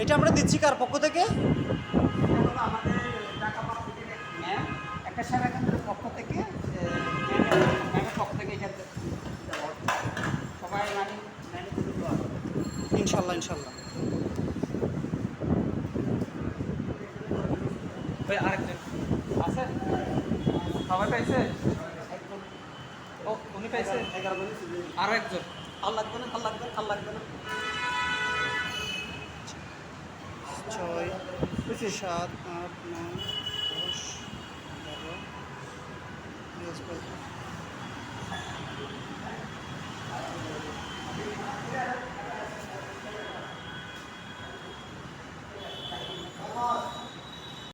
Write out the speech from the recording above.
এটা আমরা দিচ্ছি কার পক্ষ থেকে? আমাদের ঢাকা পাবলিকের ম্যাম একটা সেবা কেন্দ্রের পক্ষ থেকে ম্যামের পক্ষ থেকে এটা সবাই মানে ইনশাল্লাহ ইনশাল্লাহ। ভাই আরেকজন আছে? সবাই পাইছে? ও উনি পাইছে? আরো একজন ভাল লাগবে না, ভাল লাগবে না, ভাল লাগবে না। 6 7 8 9 10 11 বৃহস্পতি